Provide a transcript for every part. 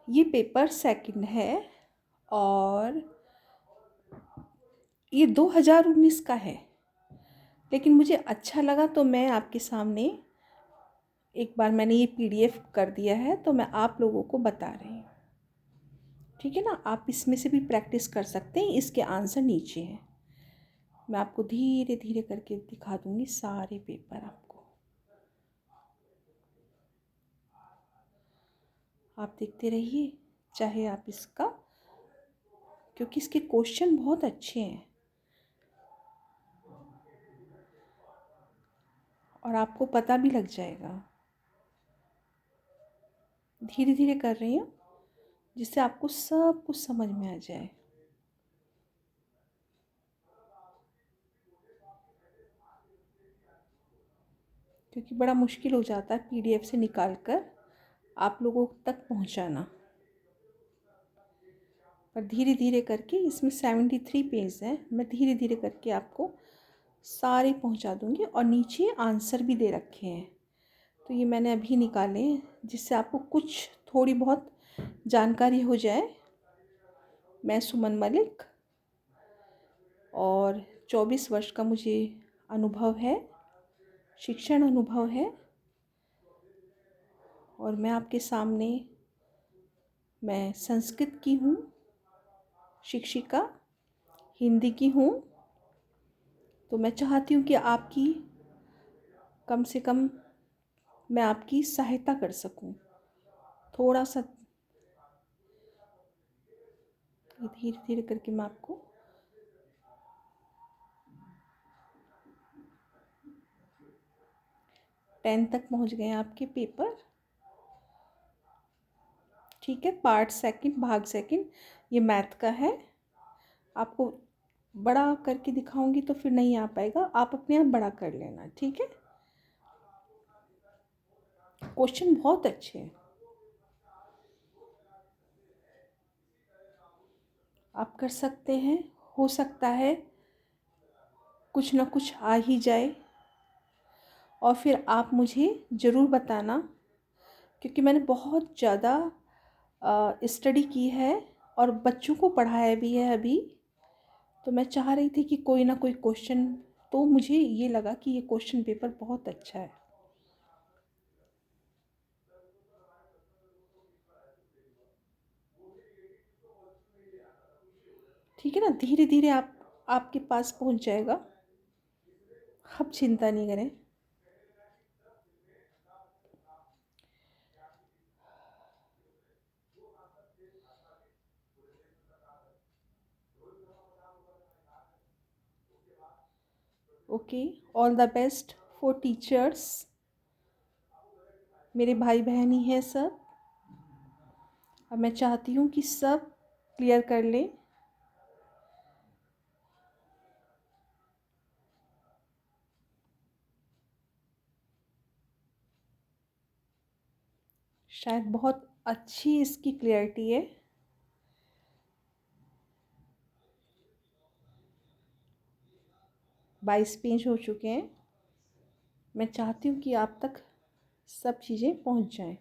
ये paper second है और ये 2019 का है, लेकिन मुझे अच्छा लगा तो मैं आपके सामने एक बार मैंने ये पीडीएफ कर दिया है, तो मैं आप लोगों को बता रही हूँ। ठीक है ना, आप इसमें से भी प्रैक्टिस कर सकते हैं। इसके आंसर नीचे हैं, मैं आपको धीरे धीरे करके दिखा दूँगी सारे पेपर आपको। आप देखते रहिए, चाहे आप इसका, क्योंकि इसके क्वेश्चन बहुत अच्छे हैं और आपको पता भी लग जाएगा। धीरे धीरे कर रही हूँ जिससे आपको सब कुछ समझ में आ जाए। क्योंकि बड़ा मुश्किल हो जाता है पीडीएफ से निकाल कर आप लोगों तक पहुंचाना। पर धीरे धीरे करके, इसमें 73 पेज हैं, मैं धीरे धीरे करके आपको सारे पहुंचा दूंगी। और नीचे आंसर भी दे रखे हैं, तो ये मैंने अभी निकाले हैं जिससे आपको कुछ थोड़ी बहुत जानकारी हो जाए। मैं सुमन मलिक और 24 वर्ष का मुझे अनुभव है, शिक्षण अनुभव है। और मैं आपके सामने, मैं संस्कृत की हूँ शिक्षिका, हिंदी की हूँ। तो मैं चाहती हूँ कि आपकी, कम से कम मैं आपकी सहायता कर सकूँ थोड़ा सा। धीरे धीरे करके मैं आपको, 10 तक पहुँच गए आपके पेपर। ठीक है, पार्ट सेकंड, भाग सेकंड, ये मैथ का है। आपको बड़ा करके दिखाऊंगी तो फिर नहीं आ पाएगा, आप अपने आप बड़ा कर लेना। ठीक है, क्वेश्चन बहुत अच्छे हैं, आप कर सकते हैं। हो सकता है कुछ ना कुछ आ ही जाए, और फिर आप मुझे ज़रूर बताना, क्योंकि मैंने बहुत ज़्यादा स्टडी की है और बच्चों को पढ़ाया भी है अभी। तो मैं चाह रही थी कि कोई ना कोई क्वेश्चन, तो मुझे ये लगा कि ये क्वेश्चन पेपर बहुत अच्छा है। ठीक है ना, धीरे धीरे आपके पास पहुंच जाएगा, आप चिंता नहीं करें। Okay, all the best for teachers. मेरे भाई बहन ही हैं सब, और मैं चाहती हूँ कि सब क्लियर कर लें। शायद बहुत अच्छी इसकी क्लियरिटी है। 22 पेज हो चुके हैं। मैं चाहती हूँ कि आप तक सब चीज़ें पहुँच जाएं।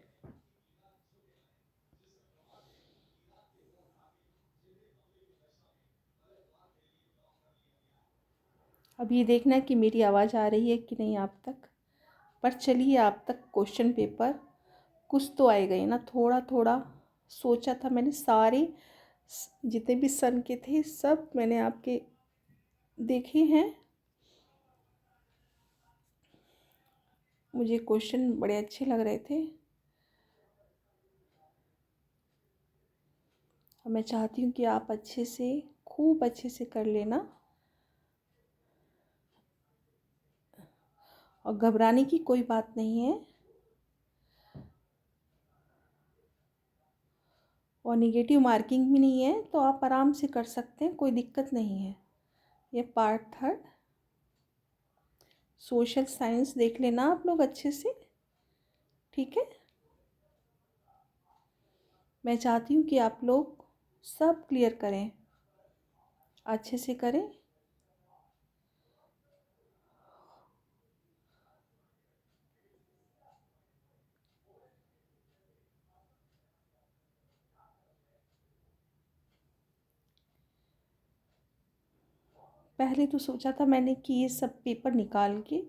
अब ये देखना है कि मेरी आवाज़ आ रही है कि नहीं आप तक। पर चलिए, आप तक क्वेश्चन पेपर कुछ तो आएगा ही ना, थोड़ा थोड़ा। सोचा था मैंने, सारे जितने भी सन के थे सब मैंने आपके देखे हैं। मुझे क्वेश्चन बड़े अच्छे लग रहे थे, और मैं चाहती हूँ कि आप अच्छे से, खूब अच्छे से कर लेना। और घबराने की कोई बात नहीं है, और निगेटिव मार्किंग भी नहीं है, तो आप आराम से कर सकते हैं, कोई दिक्कत नहीं है। ये पार्ट थर्ड, सोशल साइंस देख लेना आप लोग अच्छे से। ठीक है, मैं चाहती हूँ कि आप लोग सब क्लियर करें, अच्छे से करें। पहले तो सोचा था मैंने कि ये सब पेपर निकाल के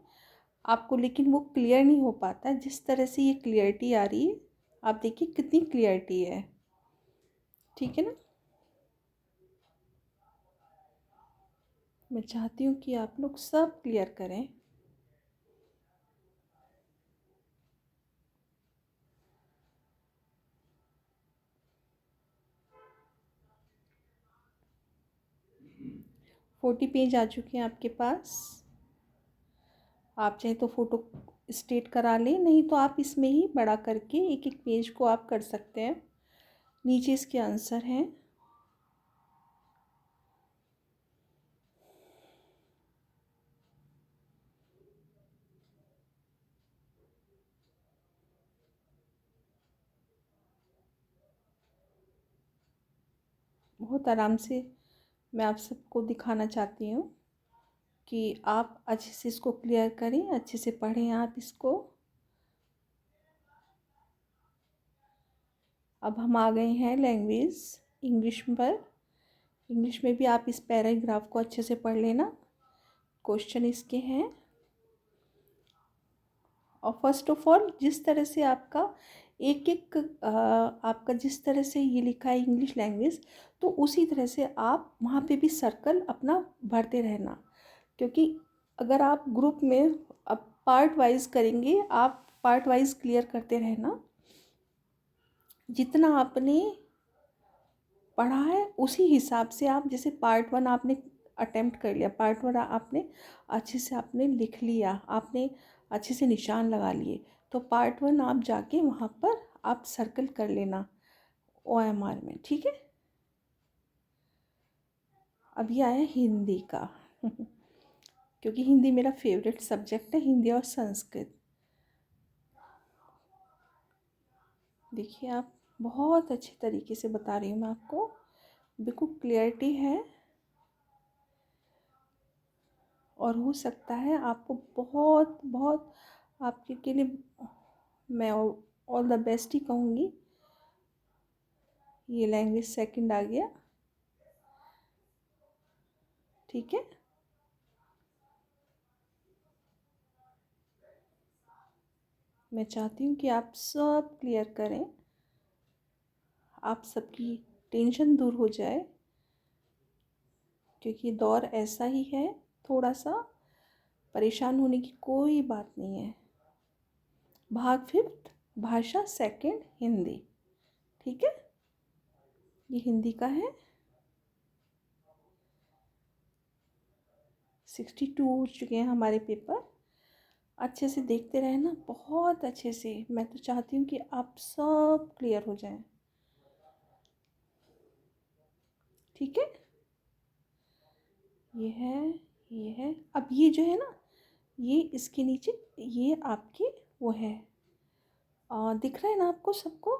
आपको, लेकिन वो क्लियर नहीं हो पाता है। जिस तरह से ये क्लियरिटी आ रही है, आप देखिए कितनी क्लियरिटी है। ठीक है ना। मैं चाहती हूँ कि आप लोग सब क्लियर करें। फोर्टी पेज आ चुके हैं आपके पास। आप चाहे तो फ़ोटो स्टेट करा लें, नहीं तो आप इसमें ही बड़ा करके एक एक पेज को आप कर सकते हैं। नीचे इसके आंसर हैं। बहुत आराम से मैं आप सबको दिखाना चाहती हूँ कि आप अच्छे से इसको क्लियर करें, अच्छे से पढ़ें आप इसको। अब हम आ गए हैं लैंग्वेज इंग्लिश पर। इंग्लिश में भी आप इस पैराग्राफ को अच्छे से पढ़ लेना। क्वेश्चन इसके हैं। और फर्स्ट ऑफ ऑल, जिस तरह से आपका एक एक आपका जिस तरह से ये लिखा है इंग्लिश लैंग्वेज, तो उसी तरह से आप वहाँ पे भी सर्कल अपना भरते रहना। क्योंकि अगर आप ग्रुप में अब पार्ट वाइज करेंगे, आप पार्ट वाइज क्लियर करते रहना। जितना आपने पढ़ा है उसी हिसाब से आप, जैसे पार्ट वन आपने अटेम्प्ट कर लिया, पार्ट वन आपने अच्छे से आपने लिख लिया, आपने अच्छे से निशान लगा लिए, तो पार्ट वन आप जाके वहाँ पर आप सर्कल कर लेना OMR में। ठीक है। अभी आया हिंदी का क्योंकि हिंदी मेरा फेवरेट सब्जेक्ट है, हिंदी और संस्कृत। देखिए आप, बहुत अच्छे तरीके से बता रही हूँ मैं आपको, बिल्कुल क्लियरिटी है। और हो सकता है आपको बहुत बहुत आपके के लिए मैं ऑल द बेस्ट ही कहूँगी। ये लैंग्वेज सेकंड आ गया। ठीक है। मैं चाहती हूँ कि आप सब क्लियर करें, आप सबकी टेंशन दूर हो जाए, क्योंकि दौर ऐसा ही है। थोड़ा सा परेशान होने की कोई बात नहीं है। भाग फिफ्थ, भाषा सेकंड, हिंदी। ठीक है। ये हिंदी का है। 62 हो चुके हैं हमारे पेपर। अच्छे से देखते रहना, बहुत अच्छे से। मैं तो चाहती हूँ कि आप सब क्लियर हो जाएं। ठीक है। ये है, ये है। अब ये जो है ना, ये इसके नीचे ये आपके वो है, दिख रहा है ना आपको सबको।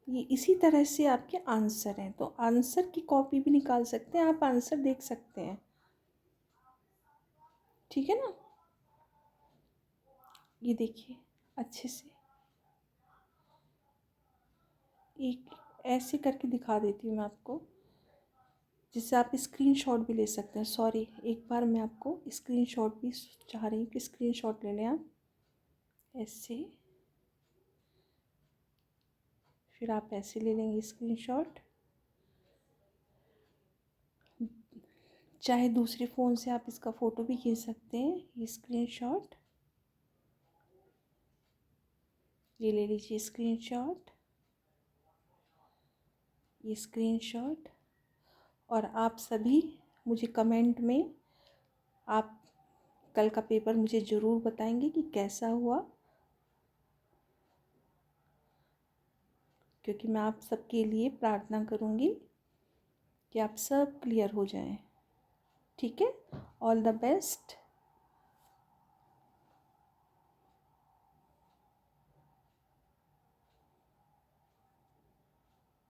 ये इसी तरह से आपके आंसर हैं, तो आंसर की कॉपी भी निकाल सकते हैं आप, आंसर देख सकते हैं। ठीक है ना। ये देखिए अच्छे से, एक ऐसे करके दिखा देती हूँ मैं आपको, जिससे आप स्क्रीनशॉट भी ले सकते हैं। सॉरी, एक बार मैं आपको स्क्रीनशॉट भी चाह रही हूँ कि स्क्रीनशॉट ले लें आप ऐसे, फिर आप ऐसे ले लेंगे स्क्रीनशॉट। चाहे दूसरे फ़ोन से आप इसका फ़ोटो भी खींच सकते हैं। ये स्क्रीनशॉट, ये ले लीजिए स्क्रीनशॉट, ये स्क्रीनशॉट। और आप सभी मुझे कमेंट में आप कल का पेपर मुझे ज़रूर बताएंगे कि कैसा हुआ, क्योंकि मैं आप सबके लिए प्रार्थना करूँगी कि आप सब क्लियर हो जाएं। ठीक है। All the best.